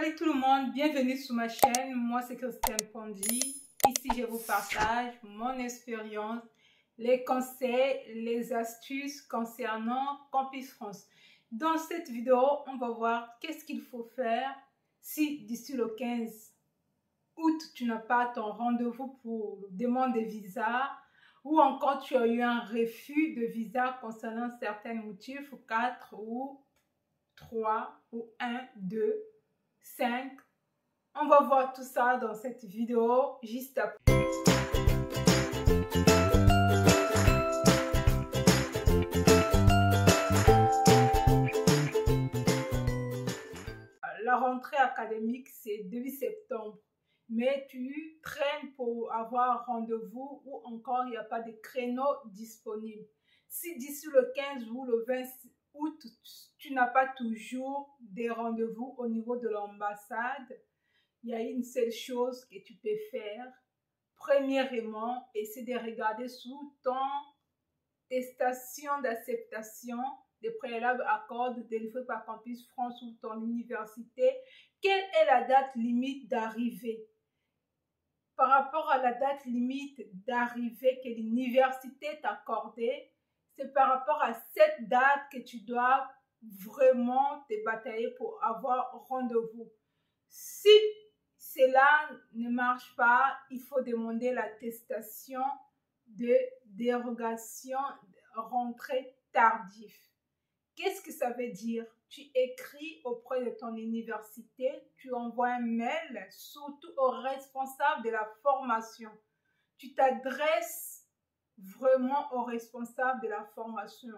Salut tout le monde, bienvenue sur ma chaîne. Moi c'est Christiane Pondy. Ici je vous partage mon expérience, les conseils, les astuces concernant Campus France. Dans cette vidéo, on va voir qu'est-ce qu'il faut faire si d'ici le 15 août tu n'as pas ton rendez-vous pour demande de visa ou encore tu as eu un refus de visa concernant certains motifs, 4 ou 3 ou 1, 2, 5. On va voir tout ça dans cette vidéo juste après. La rentrée académique, c'est début septembre. Mais tu traînes pour avoir rendez-vous ou encore il n'y a pas de créneau disponible. Si d'ici le 15 ou le 20 août, tu n'as pas toujours des rendez-vous au niveau de l'ambassade, il y a une seule chose que tu peux faire. Premièrement, essaie de regarder sous ton attestation d'acceptation des préalables accords délivrés par Campus France ou ton université. Quelle est la date limite d'arrivée? Par rapport à la date limite d'arrivée que l'université t'a accordée, c'est par rapport à cette date que tu dois vraiment te batailler pour avoir rendez-vous. Si cela ne marche pas, il faut demander l'attestation de dérogation rentrée tardive. Qu'est-ce que ça veut dire? Tu écris auprès de ton université, tu envoies un mail, surtout au responsable de la formation. Tu t'adresses vraiment au responsable de la formation.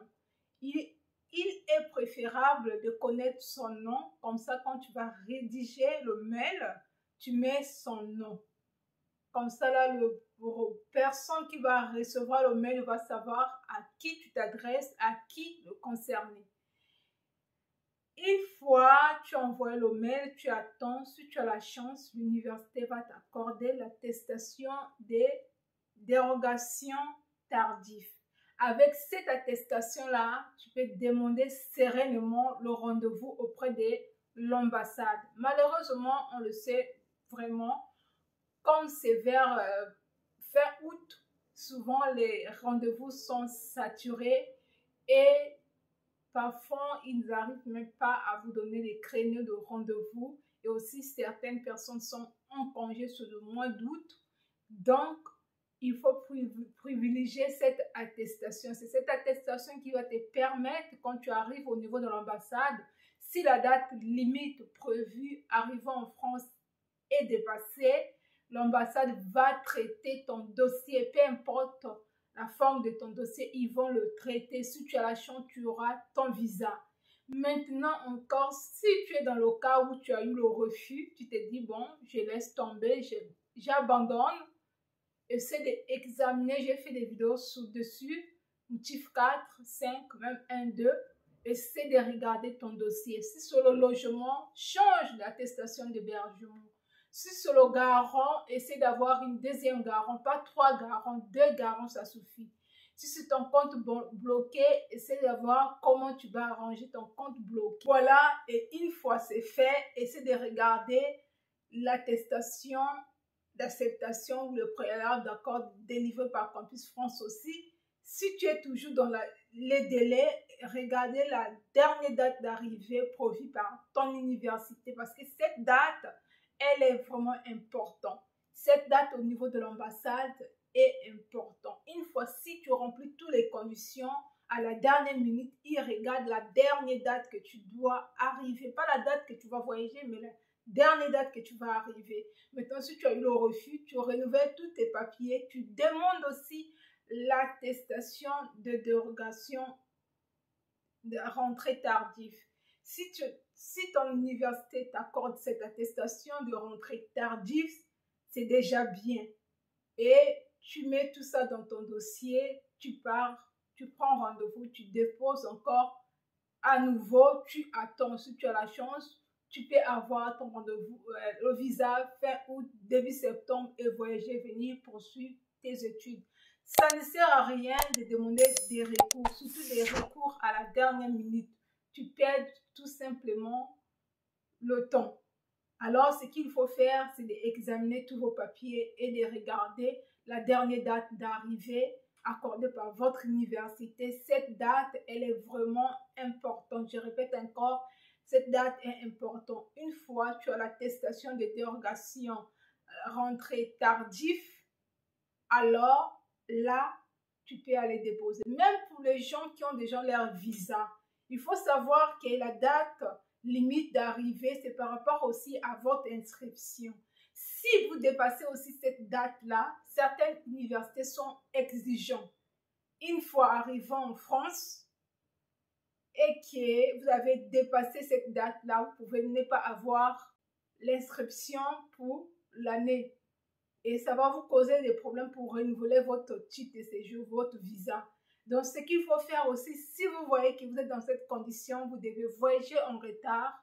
Il est préférable de connaître son nom, comme ça quand tu vas rédiger le mail, tu mets son nom. Comme ça, là, la personne qui va recevoir le mail va savoir à qui tu t'adresses, à qui le concerné. Une fois tu envoies le mail, tu attends, si tu as la chance, l'université va t'accorder l'attestation des dérogations tardives. Avec cette attestation-là, tu peux demander sereinement le rendez-vous auprès de l'ambassade. Malheureusement, on le sait vraiment, comme c'est vers fin août, souvent les rendez-vous sont saturés et parfois, ils n'arrivent même pas à vous donner les créneaux de rendez-vous. Et aussi, certaines personnes sont en congé sur le mois d'août. Donc, il faut privilégier cette attestation. C'est cette attestation qui va te permettre, quand tu arrives au niveau de l'ambassade, si la date limite prévue arrivant en France est dépassée, l'ambassade va traiter ton dossier, peu importe la forme de ton dossier, ils vont le traiter. Si tu as la chance, tu auras ton visa. Maintenant encore, si tu es dans le cas où tu as eu le refus, tu te dis, bon, je laisse tomber, j'abandonne. Essaie d'examiner, j'ai fait des vidéos dessus, motif 4, 5, même 1, 2. Essaie de regarder ton dossier. Si sur le logement, change l'attestation d'hébergement. Si sur le garant, essaie d'avoir une deuxième garant, pas 3 garants, 2 garants, ça suffit. Si c'est ton compte bloqué, essaie d'avoir comment tu vas arranger ton compte bloqué. Voilà, et une fois c'est fait, essaie de regarder l'attestation d'acceptation ou le préalable d'accord délivré par Campus France aussi. Si tu es toujours dans les délais, regardez la dernière date d'arrivée prévue par ton université parce que cette date, elle est vraiment importante. Cette date au niveau de l'ambassade est importante. Une fois, si tu remplis toutes les conditions, à la dernière minute, ils regardent la dernière date que tu dois arriver. Pas la date que tu vas voyager, mais la dernière date que tu vas arriver. Maintenant, si tu as eu le refus, tu renouvelles tous tes papiers. Tu demandes aussi l'attestation de dérogation de rentrée tardive. Si ton université t'accorde cette attestation de rentrée tardive, c'est déjà bien. Et tu mets tout ça dans ton dossier, tu pars, tu prends rendez-vous, tu déposes encore à nouveau, tu attends. Si tu as la chance, tu peux avoir ton rendez-vous, le visa fin août, début septembre et voyager, venir poursuivre tes études. Ça ne sert à rien de demander des recours, surtout des recours à la dernière minute. Tu perds tout simplement le temps. Alors, ce qu'il faut faire, c'est d'examiner tous vos papiers et de regarder la dernière date d'arrivée accordée par votre université. Cette date, elle est vraiment importante. Je répète encore, cette date est importante. Une fois tu as l'attestation de dérogation rentrée tardive, alors là, tu peux aller déposer. Même pour les gens qui ont déjà leur visa, il faut savoir que la date limite d'arrivée, c'est par rapport aussi à votre inscription. Si vous dépassez aussi cette date-là, certaines universités sont exigeantes. Une fois arrivant en France et que vous avez dépassé cette date-là, vous pouvez ne pas avoir l'inscription pour l'année. Et ça va vous causer des problèmes pour renouveler votre titre de séjour, votre visa. Donc, ce qu'il faut faire aussi, si vous voyez que vous êtes dans cette condition, vous devez voyager en retard.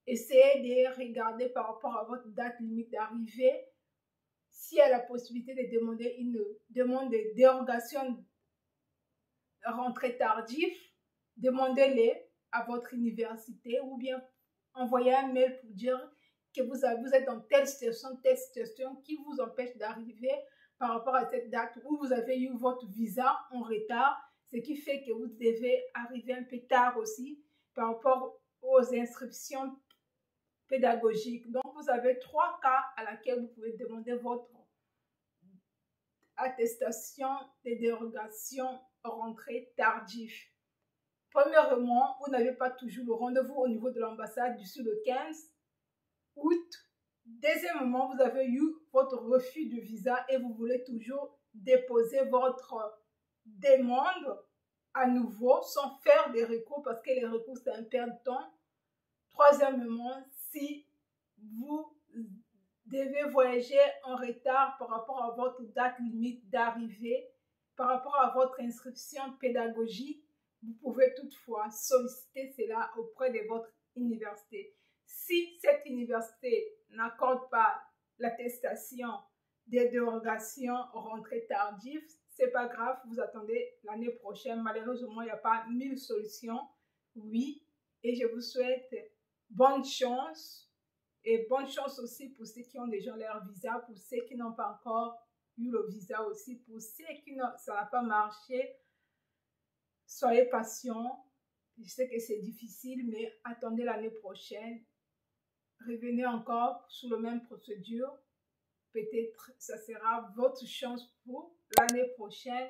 Essayez de regarder par rapport à votre date limite d'arrivée. S'il y a la possibilité de demander une demande de dérogation rentrée tardive, demandez-les à votre université ou bien envoyez un mail pour dire que vous êtes dans telle situation qui vous empêche d'arriver par rapport à cette date où vous avez eu votre visa en retard, ce qui fait que vous devez arriver un peu tard aussi par rapport aux inscriptions pédagogiques. Donc, vous avez 3 cas à laquelle vous pouvez demander votre attestation de dérogation rentrée tardive. Premièrement, vous n'avez pas toujours le rendez-vous au niveau de l'ambassade d'ici le 15 août. Deuxièmement, vous avez eu votre refus de visa et vous voulez toujours déposer votre demande à nouveau sans faire des recours parce que les recours, c'est un perte de temps. Troisièmement, si vous devez voyager en retard par rapport à votre date limite d'arrivée, par rapport à votre inscription pédagogique, vous pouvez toutefois solliciter cela auprès de votre université. Si cette université n'accorde pas l'attestation des dérogations rentrées tardives, c'est pas grave, vous attendez l'année prochaine. Malheureusement, il n'y a pas 1000 solutions. Oui, et je vous souhaite bonne chance. Et bonne chance aussi pour ceux qui ont déjà leur visa, pour ceux qui n'ont pas encore eu le visa aussi, pour ceux qui ça n'a pas marché. Soyez patients. Je sais que c'est difficile, mais attendez l'année prochaine. Revenez encore sous la même procédure. Peut-être ça sera votre chance pour l'année prochaine.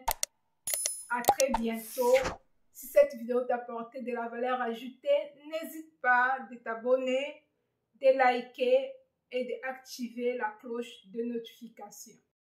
À très bientôt. Si cette vidéo t'a apporté de la valeur ajoutée, n'hésite pas de t'abonner, de liker et d'activer la cloche de notification.